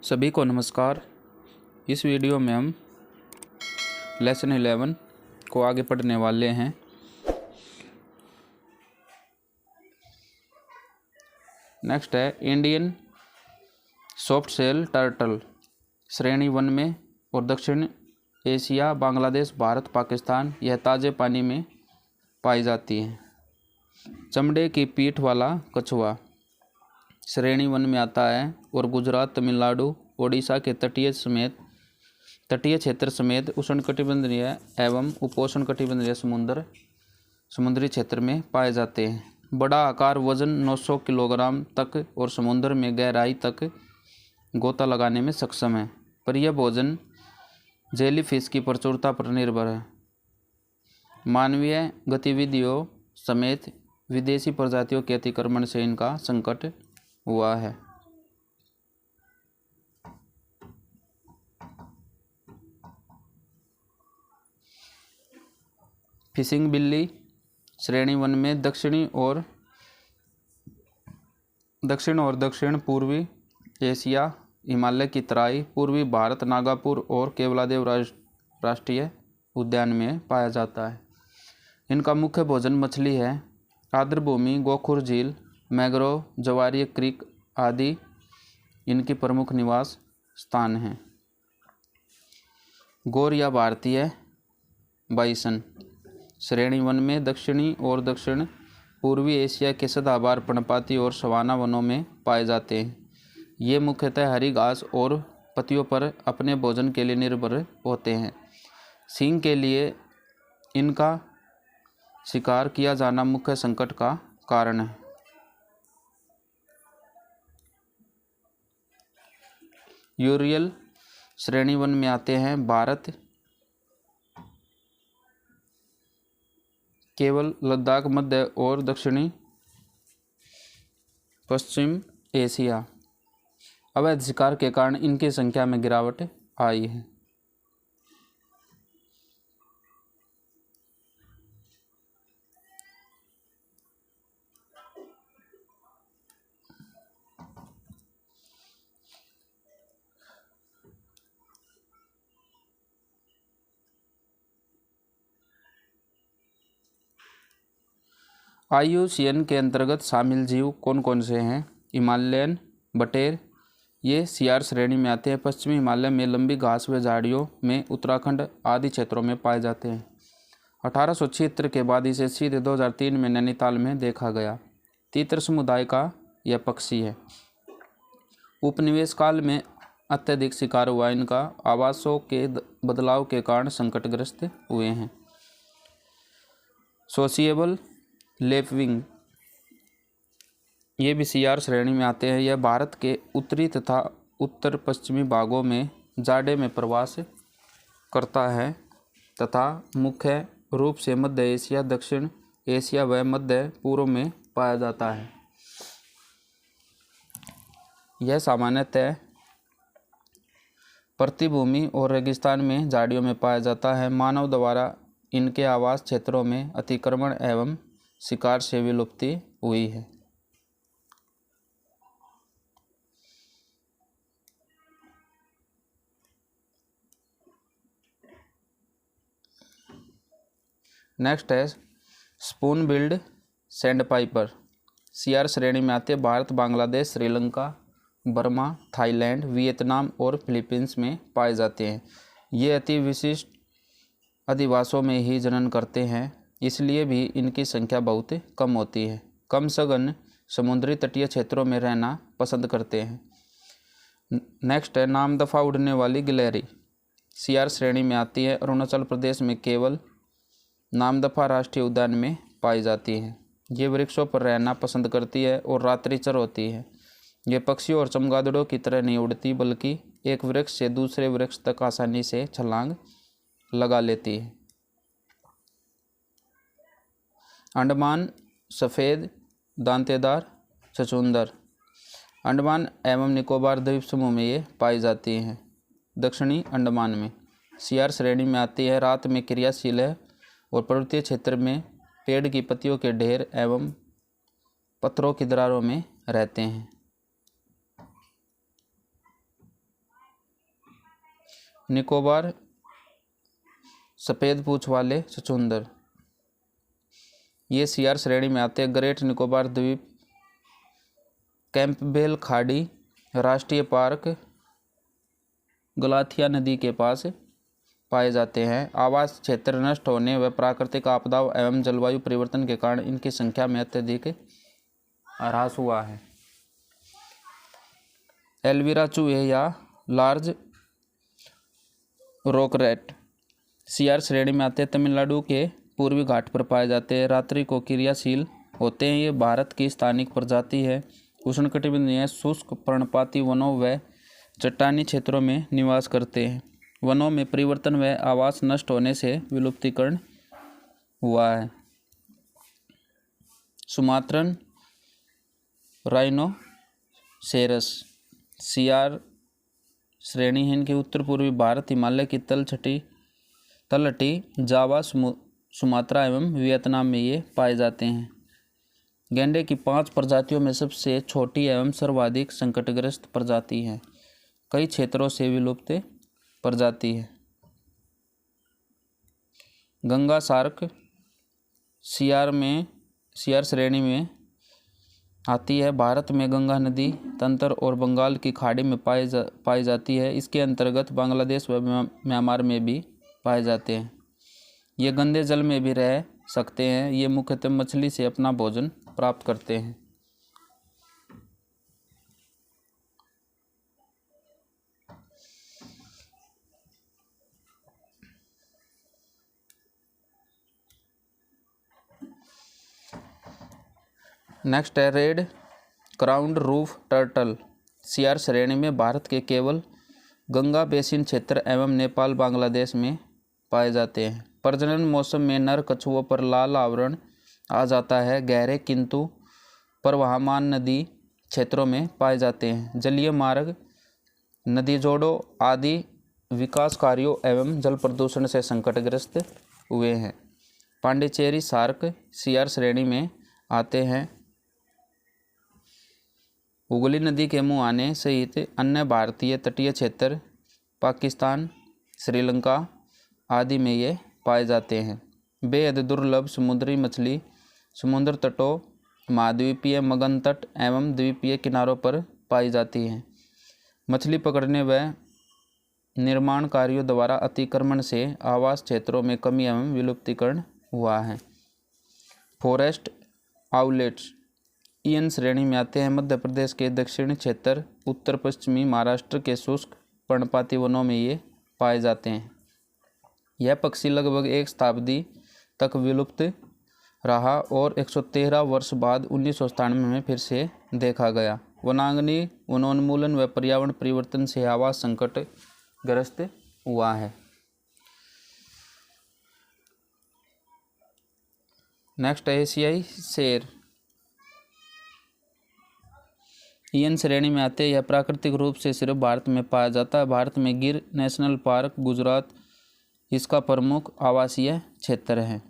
सभी को नमस्कार। इस वीडियो में हम लेसन 11 को आगे पढ़ने वाले हैं। नेक्स्ट है इंडियन सॉफ्ट शेल टर्टल, श्रेणी 1 में और दक्षिण एशिया, बांग्लादेश, भारत, पाकिस्तान यह ताज़े पानी में पाई जाती है। चमड़े की पीठ वाला कछुआ श्रेणी 1 में आता है और गुजरात, तमिलनाडु, ओडिशा के तटीय क्षेत्र समेत उष्णकटिबंधीय एवं उपोष्णकटिबंधीय समुद्री क्षेत्र में पाए जाते हैं। बड़ा आकार, वजन 900 किलोग्राम तक और समुद्र में गहराई तक गोता लगाने में सक्षम है, पर यह भोजन जेलीफिश की प्रचुरता पर निर्भर है। मानवीय गतिविधियों समेत विदेशी प्रजातियों के अतिक्रमण से इनका संकट हुआ है। फिशिंग बिल्ली श्रेणी 1 में दक्षिण और दक्षिण पूर्वी एशिया, हिमालय की तराई, पूर्वी भारत, नागापुर और केवलादेव राष्ट्रीय उद्यान में पाया जाता है। इनका मुख्य भोजन मछली है। आर्द्रभूमि, गोखुर झील, मैंग्रोव, ज्वारीय क्रीक आदि इनकी प्रमुख निवास स्थान हैं। गौर या भारतीय बाइसन श्रेणी 1 में दक्षिणी और दक्षिण पूर्वी एशिया के सदाबहार पर्णपाती और सवाना वनों में पाए जाते हैं। ये मुख्यतः हरी घास और पत्तियों पर अपने भोजन के लिए निर्भर होते हैं। सींग के लिए इनका शिकार किया जाना मुख्य संकट का कारण है। यूरियल श्रेणी 1 में आते हैं भारत, केवल लद्दाख, मध्य और दक्षिणी पश्चिम एशिया। अवैध शिकार के कारण इनकी संख्या में गिरावट आई है। IUCN के अंतर्गत शामिल जीव कौन कौन से हैं? हिमालयन बटेर, ये CR श्रेणी में आते हैं। पश्चिमी हिमालय में लंबी घास व झाड़ियों में उत्तराखंड आदि क्षेत्रों में पाए जाते हैं। 1876 के बाद इसे सीधे 2003 में नैनीताल में देखा गया। तीतर समुदाय का यह पक्षी है। उपनिवेश काल में अत्यधिक शिकार हुआ। इनका आवासों के बदलाव के कारण संकटग्रस्त हुए हैं। सोशिएबल लेपविंग, ये भी CR श्रेणी में आते हैं। यह भारत के उत्तरी तथा उत्तर पश्चिमी भागों में जाड़े में प्रवास करता है तथा मुख्य रूप से मध्य एशिया, दक्षिण एशिया व मध्य पूर्व में पाया जाता है। यह सामान्यतः प्रतिभूमि और रेगिस्तान में झाड़ियों में पाया जाता है। मानव द्वारा इनके आवास क्षेत्रों में अतिक्रमण एवं शिकार से विलुप्ति हुई है। नेक्स्ट है स्पून बिल्ड सैंडपाइपर, CR श्रेणी में आते हैं। Bharat, Bangladesh, Sri Lanka, Burma, Thailand, Vietnam और फिलीपींस में पाए जाते हैं। ये अति विशिष्ट अधिवासों में ही जनन करते हैं, इसलिए भी इनकी संख्या बहुत कम होती है। कम सघन समुद्री तटीय क्षेत्रों में रहना पसंद करते हैं। नेक्स्ट है नामदफा उड़ने वाली गिलहरी, CR श्रेणी में आती है। अरुणाचल प्रदेश में केवल नामदफा राष्ट्रीय उद्यान में पाई जाती है। ये वृक्षों पर रहना पसंद करती है और रात्रिचर होती है। ये पक्षियों और चमगादड़ों की तरह नहीं उड़ती, बल्कि एक वृक्ष से दूसरे वृक्ष तक आसानी से छलांग लगा लेती है। अंडमान सफ़ेद दांतेदार छछूंदर, अंडमान एवं निकोबार द्वीप समूह में ये पाई जाती हैं। दक्षिणी अंडमान में CR श्रेणी में आती है। रात में क्रियाशील है और पर्वतीय क्षेत्र में पेड़ की पत्तियों के ढेर एवं पत्थरों की दरारों में रहते हैं। निकोबार सफ़ेद पूँछ वाले चुचुंदर, ये सीआर श्रेणी में आते हैं। ग्रेट निकोबार द्वीप कैंपबेल खाड़ी राष्ट्रीय पार्क गलाथिया नदी के पास पाए जाते हैं। आवास क्षेत्र नष्ट होने व प्राकृतिक आपदाओं एवं जलवायु परिवर्तन के कारण इनकी संख्या में अत्यधिक ह्रास हुआ है। एल्विरा चूहे या लार्ज रॉकरैट सीआर श्रेणी में आते हैं। तमिलनाडु के पूर्वी घाट पर पाए जाते हैं। रात्रि को क्रियाशील होते हैं। ये भारत की स्थानिक प्रजाति है। उष्णकटिबंधीय शुष्क पर्णपाती वनों व चट्टानी क्षेत्रों में निवास करते हैं। वनों में परिवर्तन व आवास नष्ट होने से विलुप्तीकरण हुआ है। सुमात्रन राइनोसेरस सीआर श्रेणी है। इनके उत्तर पूर्वी भारत, हिमालय की तलहटी जावा, सुमात्रा एवं वियतनाम में ये पाए जाते हैं। गैंडे की 5 प्रजातियों में सबसे छोटी एवं सर्वाधिक संकटग्रस्त प्रजाति है। कई क्षेत्रों से विलुप्त प्रजाति है। गंगा शार्क सीआर श्रेणी में आती है। भारत में गंगा नदी तंत्र और बंगाल की खाड़ी में पाई जाती है। इसके अंतर्गत बांग्लादेश व म्यांमार में भी पाए जाते हैं। ये गंदे जल में भी रह सकते हैं। ये मुख्यतः मछली से अपना भोजन प्राप्त करते हैं। नेक्स्ट है red crowned roof turtle CR श्रेणी में भारत के केवल गंगा बेसिन क्षेत्र एवं नेपाल बांग्लादेश में पाए जाते हैं। प्रजनन मौसम में नर कछुओं पर लाल आवरण आ जाता है। गहरे किंतु प्रवाहमान नदी क्षेत्रों में पाए जाते हैं। जलीय मार्ग, नदी जोड़ों आदि विकास कार्यों एवं जल प्रदूषण से संकटग्रस्त हुए हैं। पांडिचेरी शार्क सीआर श्रेणी में आते हैं। हुगली नदी के मुहाने सहित अन्य भारतीय तटीय क्षेत्र, पाकिस्तान, श्रीलंका आदि में ये पाए जाते हैं। बेहद दुर्लभ समुद्री मछली समुद्र तटों, महाद्वीपीय मगन तट एवं द्वीपीय किनारों पर पाई जाती है। मछली पकड़ने व निर्माण कार्यों द्वारा अतिक्रमण से आवास क्षेत्रों में कमी एवं विलुप्तीकरण हुआ है। फॉरेस्ट आउलेट्स ईएन श्रेणी में आते हैं। मध्य प्रदेश के दक्षिणी क्षेत्र, उत्तर पश्चिमी महाराष्ट्र के शुष्क पर्णपाती वनों में ये पाए जाते हैं। यह पक्षी लगभग 1 शताब्दी तक विलुप्त रहा और 113 वर्ष बाद 1997 में फिर से देखा गया। वनाग्नि, वनोन्मूलन व पर्यावरण परिवर्तन से आवास संकट ग्रस्त हुआ है। नेक्स्ट एशियाई शेर ईएन श्रेणी में आते हैं। यह प्राकृतिक रूप से सिर्फ भारत में पाया जाता है। भारत में गिर नेशनल पार्क, गुजरात इसका प्रमुख आवासीय क्षेत्र है।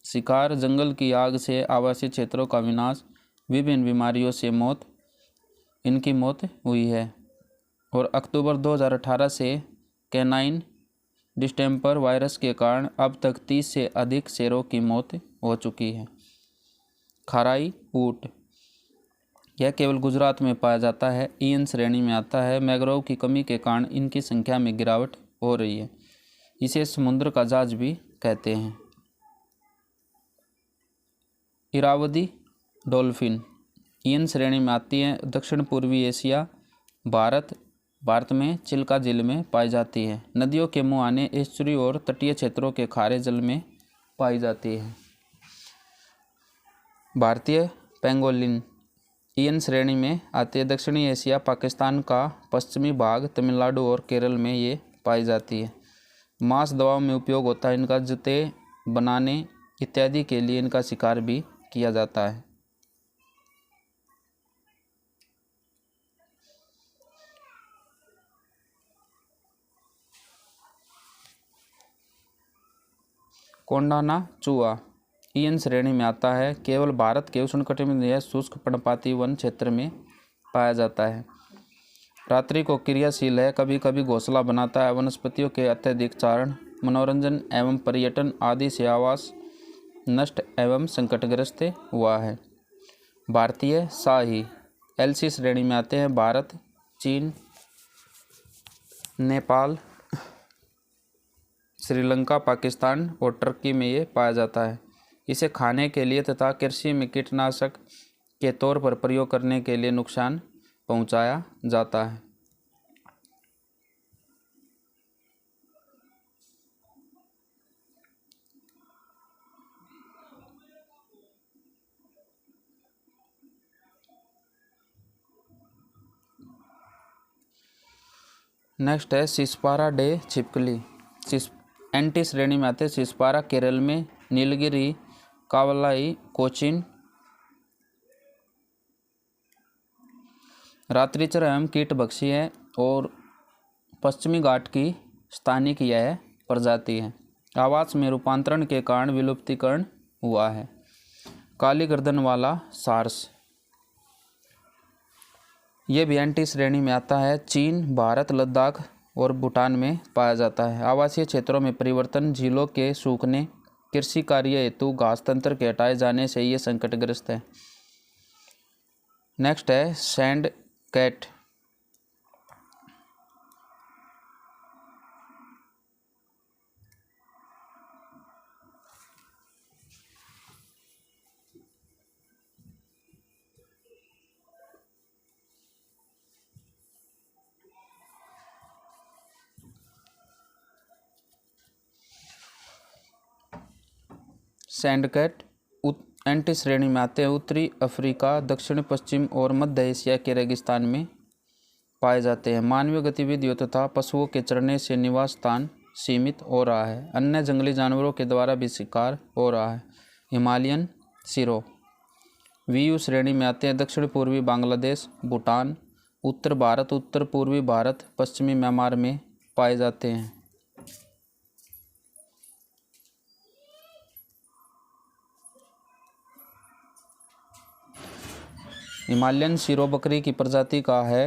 शिकार, जंगल की आग से आवासीय क्षेत्रों का विनाश, विभिन्न बीमारियों से इनकी मौत हुई है। और अक्टूबर 2018 से कैनाइन डिस्टेम्पर वायरस के कारण अब तक 30 से अधिक शेरों की मौत हो चुकी है। खाराई ऊँट यह केवल गुजरात में पाया जाता है। ईएन श्रेणी में आता है। मैंग्रोव की कमी के कारण इनकी संख्या में गिरावट हो रही है। इसे समुद्र का जहाज भी कहते हैं। इरावदी डॉल्फिन ईएन श्रेणी में आती है। दक्षिण पूर्वी एशिया, भारत में चिल्का झील में पाई जाती है। नदियों के मुहाने, एस्चुरी और तटीय क्षेत्रों के खारे जल में पाई जाती है। भारतीय पेंगोलिन ईएन श्रेणी में आते हैं। दक्षिणी एशिया, पाकिस्तान का पश्चिमी भाग, तमिलनाडु और केरल में ये पाई जाती है। मांस दवाओं में उपयोग होता है। इनका जूते बनाने इत्यादि के लिए इनका शिकार भी किया जाता है। कोंडाना चूहा ईएन श्रेणी में आता है। केवल भारत के उष्णकटिबंधीय शुष्क पर्णपाती वन क्षेत्र में पाया जाता है। रात्रि को क्रियाशील है, कभी कभी घोंसला बनाता है। वनस्पतियों के अत्यधिक चारण, मनोरंजन एवं पर्यटन आदि से आवास नष्ट एवं संकटग्रस्त हुआ है। भारतीय शाही एलसी श्रेणी में आते हैं। भारत, चीन, नेपाल, श्रीलंका, पाकिस्तान और टर्की में ये पाया जाता है। इसे खाने के लिए तथा कृषि में कीटनाशक के तौर पर प्रयोग करने के लिए नुकसान पहुंचाया जाता है। नेक्स्ट है सिस्पारा डे छिपकली। एंटी श्रेणी में आते हैं। सिस्पारा केरल में, नीलगिरी, कावलाई, कोचीन, रात्रिचर एवं कीटभक्षी है और पश्चिमी घाट की स्थानिक यह प्रजाति है। आवास में रूपांतरण के कारण विलुप्तीकरण हुआ है। काली गर्दन वाला सार्स, ये भी एंटी श्रेणी में आता है। चीन, भारत, लद्दाख और भूटान में पाया जाता है। आवासीय क्षेत्रों में परिवर्तन, झीलों के सूखने, कृषि कार्य हेतु घास तंत्र के हटाए जाने से ये संकटग्रस्त है। नेक्स्ट है सैंड कैट। सैंड कैट एंटी श्रेणी में आते हैं। उत्तरी अफ्रीका, दक्षिण पश्चिम और मध्य एशिया के रेगिस्तान में पाए जाते हैं। मानवीय गतिविधियों तथा पशुओं के चरने से निवास स्थान सीमित हो रहा है। अन्य जंगली जानवरों के द्वारा भी शिकार हो रहा है। हिमालयन सिरो वीयू श्रेणी में आते हैं। दक्षिण पूर्वी बांग्लादेश, भूटान, उत्तर भारत, उत्तर पूर्वी भारत, पश्चिमी म्यांमार में पाए जाते हैं। हिमालयन सिरो बकरी की प्रजाति का है।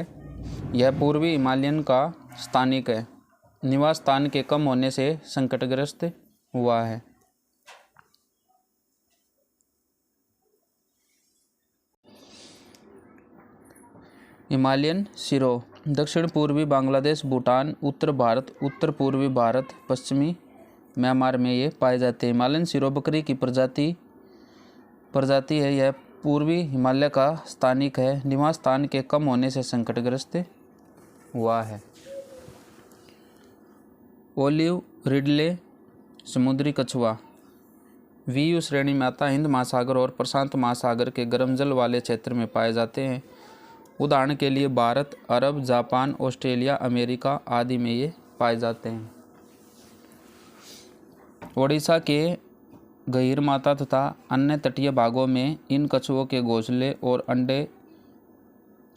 यह पूर्वी हिमालयन का स्थानिक है। निवास स्थान के कम होने से संकटग्रस्त हुआ है। हिमालयन सिरो दक्षिण पूर्वी बांग्लादेश, भूटान, उत्तर भारत, उत्तर पूर्वी भारत, पश्चिमी म्यांमार में ये पाए जाते हैं। हिमालयन सिरो बकरी की प्रजाति है। यह पूर्वी हिमालय का स्थानिक है। निवास स्थान के कम होने से संकटग्रस्त हुआ है। ओलिव रिडले समुद्री कछुआ वीयू श्रेणी में आता है। हिंद महासागर और प्रशांत महासागर के गर्म जल वाले क्षेत्र में पाए जाते हैं। उदाहरण के लिए भारत, अरब, जापान, ऑस्ट्रेलिया, अमेरिका आदि में ये पाए जाते हैं। ओडिशा के गहीरमाथा तथा अन्य तटीय भागों में इन कछुओं के घोंसले और अंडे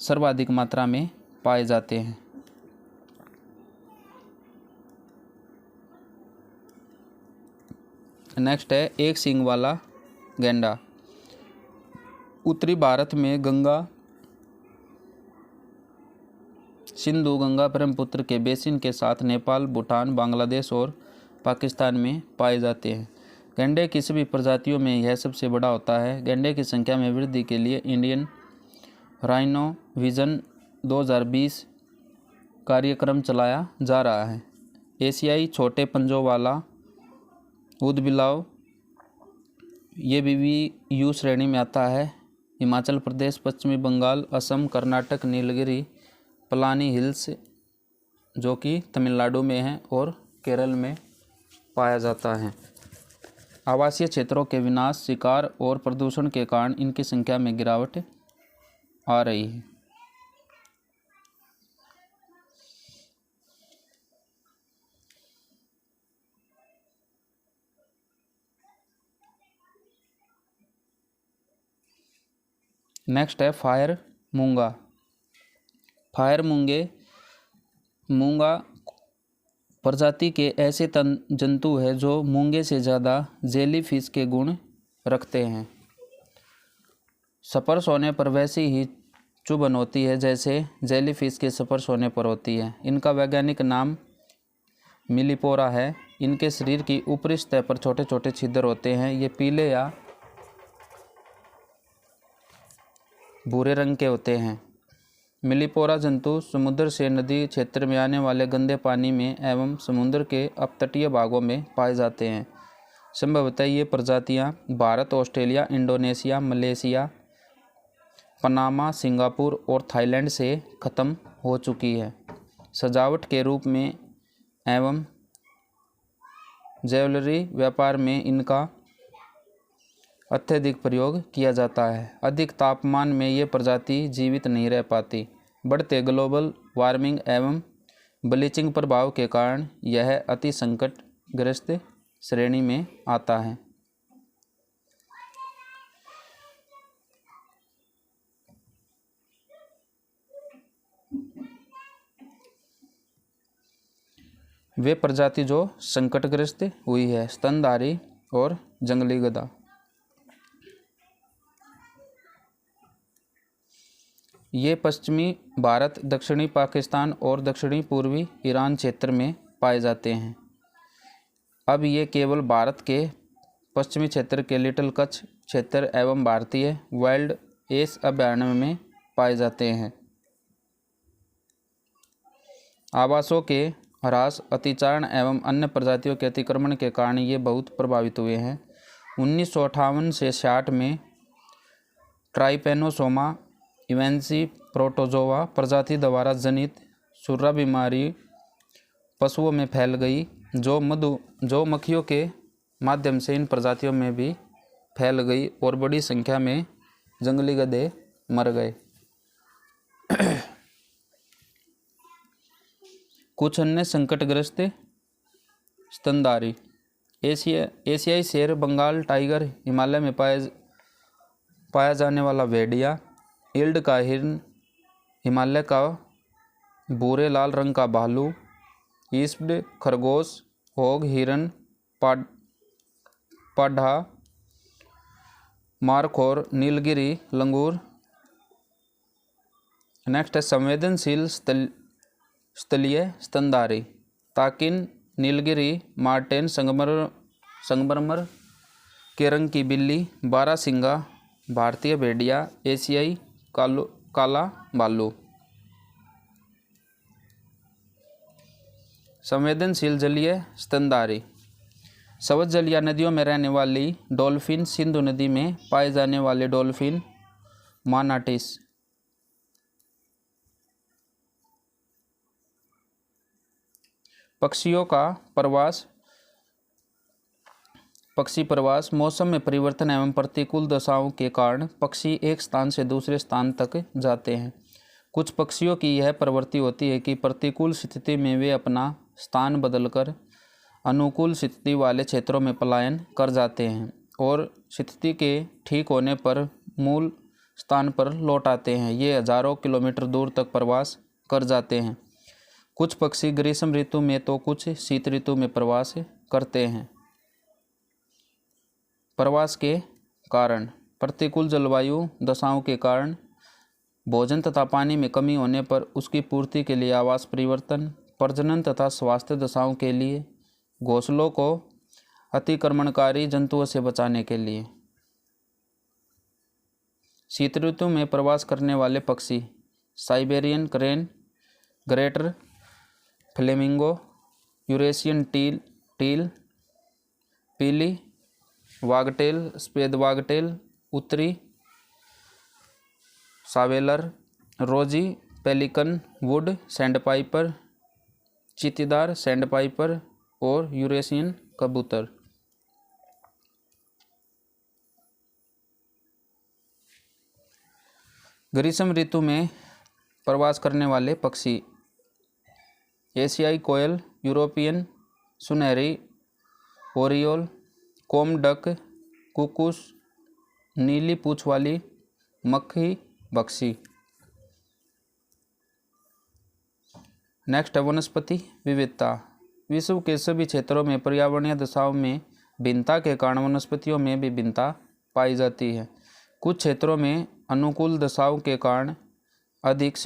सर्वाधिक मात्रा में पाए जाते हैं। नेक्स्ट है एक सींग वाला गैंडा। उत्तरी भारत में गंगा, सिंधु, गंगा ब्रह्मपुत्र के बेसिन के साथ नेपाल, भूटान, बांग्लादेश और पाकिस्तान में पाए जाते हैं। गैंडे की सभी प्रजातियों में यह सबसे बड़ा होता है। गैंडे की संख्या में वृद्धि के लिए इंडियन राइनो विजन 2020 कार्यक्रम चलाया जा रहा है। एशियाई छोटे पंजों वाला ऊदबिलाव ये वीयू श्रेणी में आता है। हिमाचल प्रदेश, पश्चिमी बंगाल, असम, कर्नाटक, नीलगिरी, पलानी हिल्स जो कि तमिलनाडु में है और केरल में पाया जाता है। आवासीय क्षेत्रों के विनाश, शिकार और प्रदूषण के कारण इनकी संख्या में गिरावट आ रही है। नेक्स्ट है फायर मूंगा। फायर मूंगा प्रजाति के ऐसे जंतु है जो मूंगे से ज़्यादा जेलीफिश के गुण रखते हैं। स्पर्श होने पर वैसी ही चुभन होती है, जैसे जेलीफिश के स्पर्श होने पर होती है। इनका वैज्ञानिक नाम मिलीपोरा है। इनके शरीर की ऊपरी सतह पर छोटे छोटे छिद्र होते हैं। ये पीले या भूरे रंग के होते हैं। मिलीपोरा जंतु समुद्र से नदी क्षेत्र में आने वाले गंदे पानी में एवं समुद्र के अपतटीय भागों में पाए जाते हैं। संभवतः ये प्रजातियां Bharat, Australia, Indonesia, Malaysia, Panama, Singapore और थाईलैंड से खत्म हो चुकी है। सजावट के रूप में एवं ज्वेलरी व्यापार में इनका अत्यधिक प्रयोग किया जाता है। अधिक तापमान में ये प्रजाति जीवित नहीं रह पाती। बढ़ते ग्लोबल वार्मिंग एवं ब्लीचिंग प्रभाव के कारण यह अति संकटग्रस्त श्रेणी में आता है। वे प्रजाति जो संकटग्रस्त हुई है: स्तनधारी और जंगली गधा। ये पश्चिमी भारत, दक्षिणी पाकिस्तान और दक्षिणी पूर्वी ईरान क्षेत्र में पाए जाते हैं। अब ये केवल भारत के पश्चिमी क्षेत्र के लिटिल कच्छ क्षेत्र एवं भारतीय वाइल्ड एस अभयारण्य में पाए जाते हैं। आवासों के ह्रास, अतिचारण एवं अन्य प्रजातियों के अतिक्रमण के कारण ये बहुत प्रभावित हुए हैं। 1958 से 60 में ट्राइपेनोसोमा इवेंसी प्रोटोजोआ प्रजाति द्वारा जनित सुर्रा बीमारी पशुओं में फैल गई, जो मक्खियों के माध्यम से इन प्रजातियों में भी फैल गई और बड़ी संख्या में जंगली गधे मर गए। कुछ अन्य संकटग्रस्त स्तनधारी: एशियाई शेर, बंगाल टाइगर, हिमालय में पाया जाने वाला भेड़िया, ईल्ड का हिरन, हिमालय का भूरे लाल रंग का भालू, ईस्प्ड खरगोश, होग हिरन, पाढ़ा, मारखोर, नीलगिरी लंगूर। नेक्स्ट है संवेदनशील स्थलीय स्तनधारी: ताकिन, नीलगिरी, मार्टेन, संगमरमर के रंग की बिल्ली, बारहसिंगा, भारतीय भेड़िया, एशियाई काला भालू। संवेदनशील जलीय स्तनधारी: सवज जल या नदियों में रहने वाली डॉल्फिन, सिंधु नदी में पाए जाने वाले डॉल्फिन, मानाटिस। पक्षियों का प्रवास: पक्षी प्रवास मौसम में परिवर्तन एवं प्रतिकूल दशाओं के कारण पक्षी एक स्थान से दूसरे स्थान तक जाते हैं। कुछ पक्षियों की यह प्रवृत्ति होती है कि प्रतिकूल स्थिति में वे अपना स्थान बदलकर अनुकूल स्थिति वाले क्षेत्रों में पलायन कर जाते हैं और स्थिति के ठीक होने पर मूल स्थान पर लौट आते हैं। ये हजारों किलोमीटर दूर तक प्रवास कर जाते हैं। कुछ पक्षी ग्रीष्म ऋतु में तो कुछ शीत ऋतु में प्रवास करते हैं। प्रवास के कारण: प्रतिकूल जलवायु दशाओं के कारण भोजन तथा पानी में कमी होने पर उसकी पूर्ति के लिए आवास परिवर्तन, प्रजनन तथा स्वास्थ्य दशाओं के लिए घोंसलों को अतिक्रमणकारी जंतुओं से बचाने के लिए। शीत ऋतु में प्रवास करने वाले पक्षी: Siberian crane, greater flamingo, Eurasian teal, पीली वागटेल, सफेद वागटेल, उत्तरी shoveler, rosy pelican, wood sandpiper, चीतीदार सैंडपाइपर और यूरेशियन कबूतर। ग्रीष्म ऋतु में प्रवास करने वाले पक्षी: एशियाई कोयल, यूरोपियन सुनहरी ओरियोल, कोम डक, कुकुस, नीली पूंछ वाली मक्खी बक्सी। नेक्स्ट है वनस्पति विविधता। विश्व के सभी क्षेत्रों में पर्यावरणीय दशाओं में भिन्नता के कारण वनस्पतियों में भी भिन्नता पाई जाती है। कुछ क्षेत्रों में अनुकूल दशाओं के कारण अधिक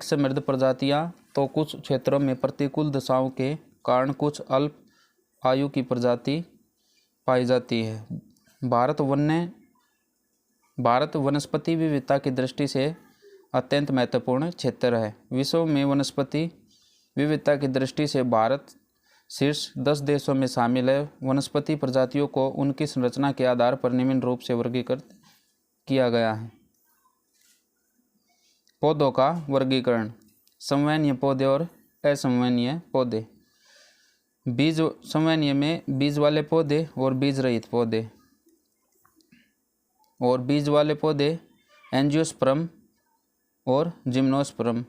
समृद्ध प्रजातियां तो कुछ क्षेत्रों में प्रतिकूल दशाओं के कारण कुछ अल्प आयु की प्रजाति पाई जाती है। भारत वनस्पति विविधता की दृष्टि से अत्यंत महत्वपूर्ण क्षेत्र है। विश्व में वनस्पति विविधता की दृष्टि से भारत शीर्ष 10 देशों में शामिल है। वनस्पति प्रजातियों को उनकी संरचना के आधार पर निम्न रूप से वर्गीकृत किया गया है। पौधों का वर्गीकरण, संवहनीय पौधे और असंवहनीय पौधे। बीज संवहनीय में बीज वाले पौधे और बीज रहित पौधे। और बीज वाले पौधे एंजियोस्पर्म और जिम्नोस्पर्म।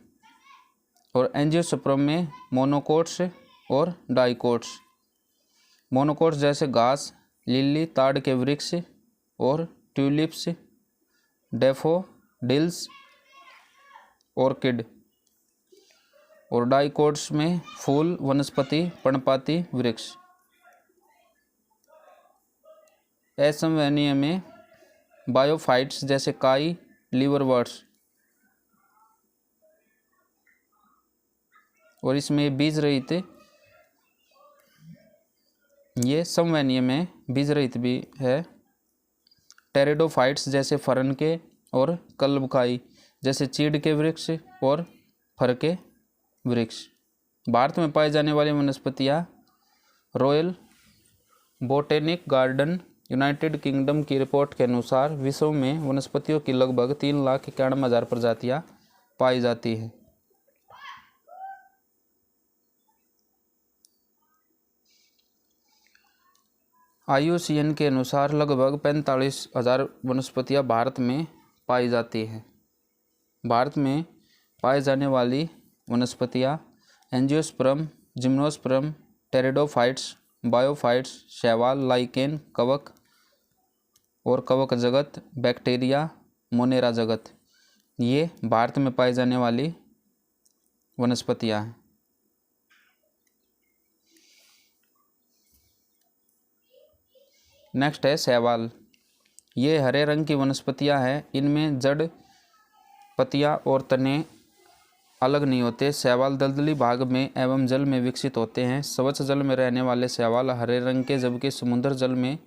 और एंजियोस्पर्म में मोनोकोट्स और डाइकोट्स। मोनोकोट्स जैसे घास, लिली, ताड़ के वृक्ष और ट्यूलिप्स, डैफोडिल्स, ऑर्किड। और डाइकोट्स में फूल, वनस्पति, पर्णपाती वृक्ष। असंवहनीय में बायोफाइट्स जैसे काई, लीवरवर्ट्स। और इसमें बीज रहित, ये संवहनीय में बीज रहित भी है। टेरिडोफाइट्स जैसे फरन के और कलबकाई जैसे चीड़ के वृक्ष और फर के वृक्ष। भारत में पाई जाने वाली वनस्पतियाँ royal botanic garden united kingdom की रिपोर्ट के अनुसार विश्व में वनस्पतियों की लगभग 3,91,000 प्रजातियाँ पाई जाती हैं। IUCN के अनुसार लगभग 45,000 वनस्पतियाँ भारत में पाई जाती हैं। भारत में पाए जाने वाली वनस्पतियाँ एंजियोस्पर्म, जिम्नोस्पर्म, टेरिडोफाइट्स, बायोफाइट्स, शैवाल, लाइकेन, कवक और कवक जगत, बैक्टीरिया, मोनेरा जगत, ये भारत में पाई जाने वाली वनस्पतियाँ हैं। नेक्स्ट है शैवाल। ये हरे रंग की वनस्पतियाँ हैं। इनमें जड़, पत्तियाँ और तने अलग नहीं होते। शैवाल दलदली भाग में एवं जल में विकसित होते हैं। स्वच्छ जल में रहने वाले शैवाल हरे रंग के, जबकि समुद्र जल में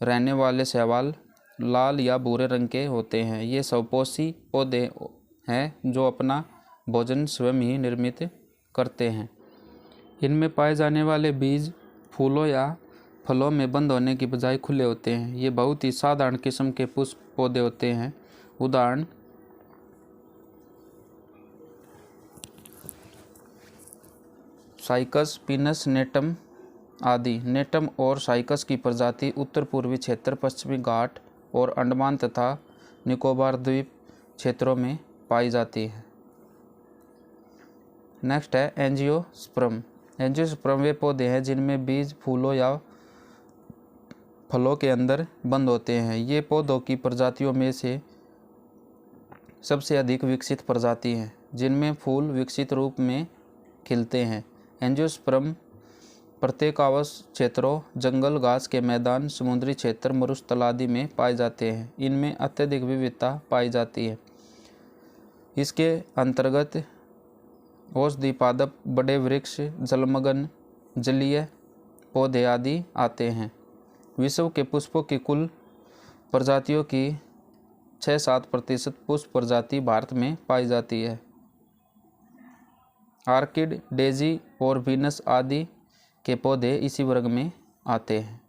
रहने वाले शैवाल लाल या भूरे रंग के होते हैं। ये स्वपोषी पौधे हैं जो अपना भोजन स्वयं ही निर्मित करते हैं। इनमें पाए जाने वाले बीज फूलों या फलों में बंद होने की बजाय खुले होते हैं। ये बहुत ही साधारण किस्म के पुष्प पौधे होते हैं। उदाहरण साइकस, पिनस, नेटम आदि। नेटम और साइकस की प्रजाति उत्तर पूर्वी क्षेत्र, पश्चिमी घाट और अंडमान तथा निकोबार द्वीप क्षेत्रों में पाई जाती है। नेक्स्ट है एंजियोस्पर्म। एंजियोस्पर्म वे पौधे हैं जिनमें बीज फूलों या फलों के अंदर बंद होते हैं। ये पौधों की प्रजातियों में से सबसे अधिक विकसित प्रजाति है, जिनमें फूल विकसित रूप में खिलते हैं। एंजियोस्पर्म प्रत्येक आवास क्षेत्रों, जंगल, घास के मैदान, समुद्री क्षेत्र, मरुस्थल आदि में पाए जाते हैं। इनमें अत्यधिक विविधता पाई जाती है। इसके अंतर्गत औषधि पादप, बड़े वृक्ष, जलमग्न जलीय पौधे आदि आते हैं। विश्व के पुष्पों की कुल प्रजातियों की 6-7% पुष्प प्रजाति भारत में पाई जाती है। आर्किड, डेजी और वीनस आदि के पौधे इसी वर्ग में आते हैं।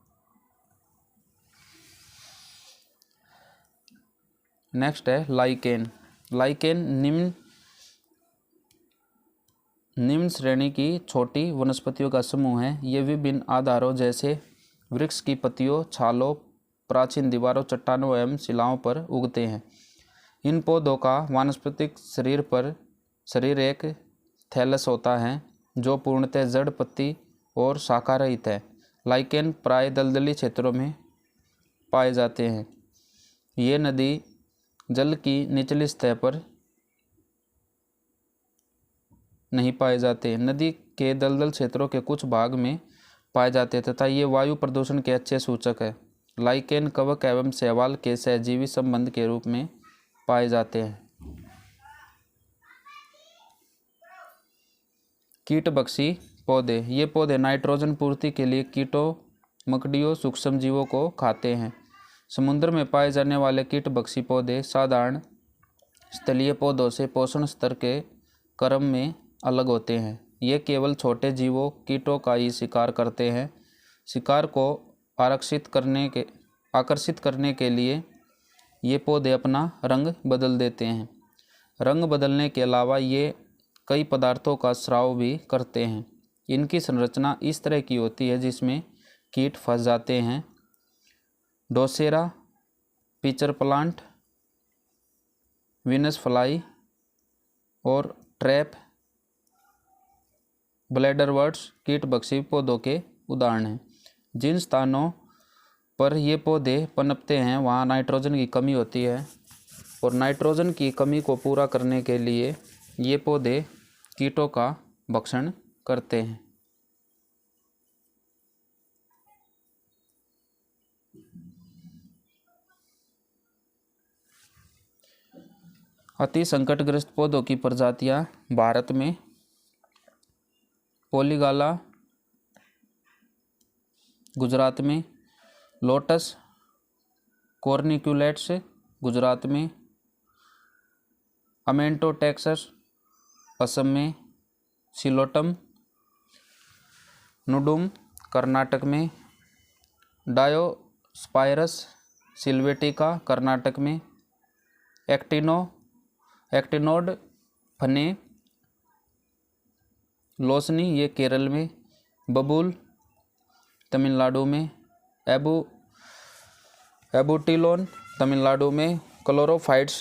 नेक्स्ट है लाइकेन। लाइकेन निम्न श्रेणी की छोटी वनस्पतियों का समूह है। ये विभिन्न आधारों जैसे वृक्ष की पत्तियों, छालों, प्राचीन दीवारों, चट्टानों एवं शिलाओं पर उगते हैं। इन पौधों का वानस्पतिक शरीर एक थैलस होता है जो पूर्णतः जड़, पत्ती और शाखा रहित है। लाइकेन प्राय दलदली क्षेत्रों में पाए जाते हैं। ये नदी जल की निचली सतह पर नहीं पाए जाते। नदी के दलदल क्षेत्रों के कुछ भाग में पाए जाते हैं तथा ये वायु प्रदूषण के अच्छे सूचक है। लाइकेन कवक एवं शैवाल के सहजीवी संबंध के रूप में पाए जाते हैं। कीटभक्षी पौधे, ये पौधे नाइट्रोजन पूर्ति के लिए कीटों, मकड़ियों, सूक्ष्म जीवों को खाते हैं। समुद्र में पाए जाने वाले कीटभक्षी पौधे साधारण स्थलीय पौधों से पोषण स्तर के क्रम में अलग होते हैं। ये केवल छोटे जीवों, कीटों का ही शिकार करते हैं। शिकार को आकर्षित करने के लिए ये पौधे अपना रंग बदल देते हैं। रंग बदलने के अलावा ये कई पदार्थों का स्राव भी करते हैं। इनकी संरचना इस तरह की होती है जिसमें कीट फंस जाते हैं। डोसेरा, पिचर प्लांट, वीनस फ्लाई और ट्रैप ब्लैडरवर्ट्स कीटभक्षी पौधों के उदाहरण हैं। जिन स्थानों पर ये पौधे पनपते हैं वहाँ नाइट्रोजन की कमी होती है और नाइट्रोजन की कमी को पूरा करने के लिए ये पौधे कीटों का भक्षण करते हैं। अति संकटग्रस्त पौधों की प्रजातियां भारत में पोलीगाला गुजरात में, लोटस कॉर्निक्यूलेट्स गुजरात में, अमेंटोटेक्सस असम में, सिलोटम नुडुम कर्नाटक में, डायोस्पायरस सिल्वेटिका कर्नाटक में, एक्टिनोड फने लोसनी ये केरल में, बबूल तमिलनाडु में, एबूटिलोन तमिलनाडु में, क्लोरोफाइट्स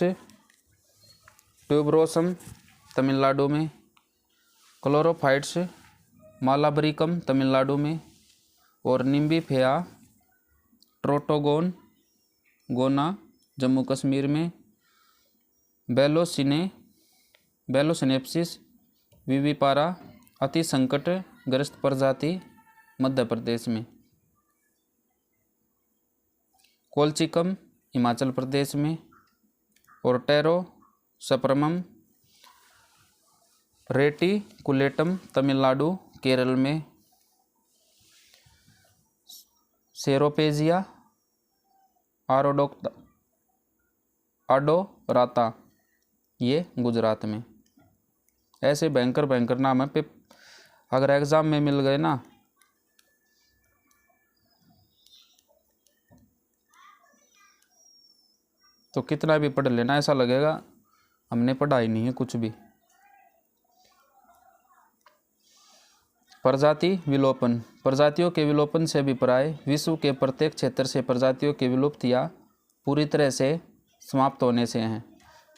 ट्यूबरोसम तमिलनाडु में, क्लोरोफाइट्स मालाबरिकम तमिलनाडु में और निम्बीफेरा ट्रोटोगोना जम्मू कश्मीर में, बेलोसिनेप्सिस विविपारा अति संकटग्रस्त प्रजाति मध्य प्रदेश में, कोलचिकम हिमाचल प्रदेश में और टेरोसप्रमम रेटिकुलेटम तमिलनाडु केरल में, सेरोपेजिया आडोराता ये गुजरात में। ऐसे भयंकर नाम है पे अगर एग्ज़ाम में मिल गए ना तो कितना भी पढ़ लेना ऐसा लगेगा हमने पढ़ा ही नहीं है कुछ भी। प्रजाति विलोपन, प्रजातियों के विलोपन से अभिप्राय विश्व के प्रत्येक क्षेत्र से प्रजातियों की विलुप्त या पूरी तरह से समाप्त होने से हैं।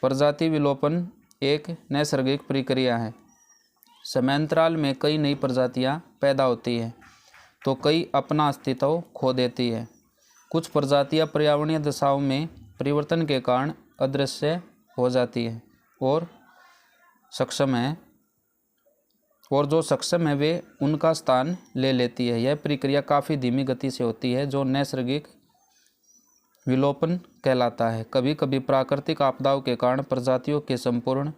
प्रजाति विलोपन एक नैसर्गिक प्रक्रिया है। समयांतराल में कई नई प्रजातियां पैदा होती हैं तो कई अपना अस्तित्व खो देती है। कुछ प्रजातियां पर्यावरणीय दशाओं में परिवर्तन के कारण अदृश्य हो जाती है और जो सक्षम है वे उनका स्थान ले लेती है। यह प्रक्रिया काफ़ी धीमी गति से होती है जो नैसर्गिक विलोपन कहलाता है। कभी कभी प्राकृतिक आपदाओं के कारण प्रजातियों के संपूर्ण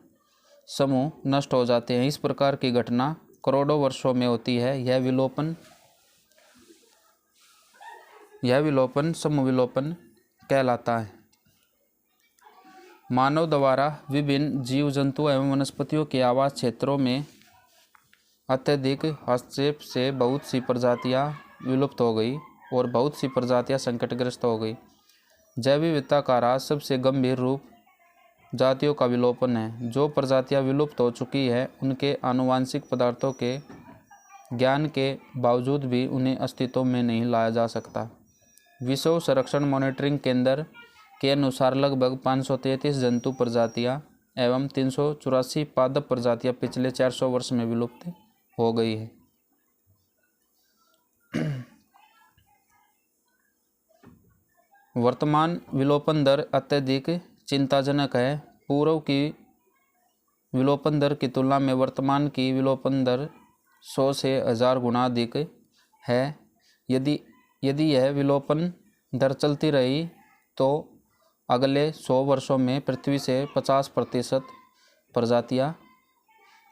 समूह नष्ट हो जाते हैं। इस प्रकार की घटना करोड़ों वर्षों में होती है। यह विलोपन समूह विलोपन कहलाता है। मानव द्वारा विभिन्न जीव जंतु एवं वनस्पतियों के आवास क्षेत्रों में अत्यधिक हस्तक्षेप से बहुत सी प्रजातियां विलुप्त हो गई और बहुत सी प्रजातियां संकटग्रस्त हो गई। जैव विविधता का ह्रास सबसे गंभीर रूप जातियों का विलोपन है। जो प्रजातियां विलुप्त हो चुकी है उनके आनुवांशिक पदार्थों के ज्ञान के बावजूद भी उन्हें अस्तित्व में नहीं लाया जा सकता। विश्व संरक्षण मॉनिटरिंग केंद्र के अनुसार लगभग 533 जंतु प्रजातियां एवं 384 पादप प्रजातियां पिछले 400 वर्ष में विलुप्त हो गई है। वर्तमान विलोपन दर अत्यधिक चिंताजनक है। पूर्व की विलोपन दर की तुलना में वर्तमान की विलोपन दर 100 से 1000 गुना अधिक है। यदि यह विलोपन दर चलती रही तो अगले 100 वर्षों में पृथ्वी से 50% प्रजातियां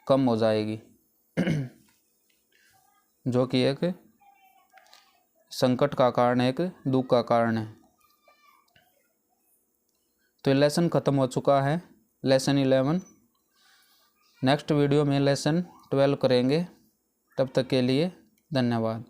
कम हो जाएगी, जो कि एक संकट का कारण, एक दुख का कारण है। तो लेसन ख़त्म हो चुका है, लेसन 11। नेक्स्ट वीडियो में लेसन 12 करेंगे। तब तक के लिए धन्यवाद।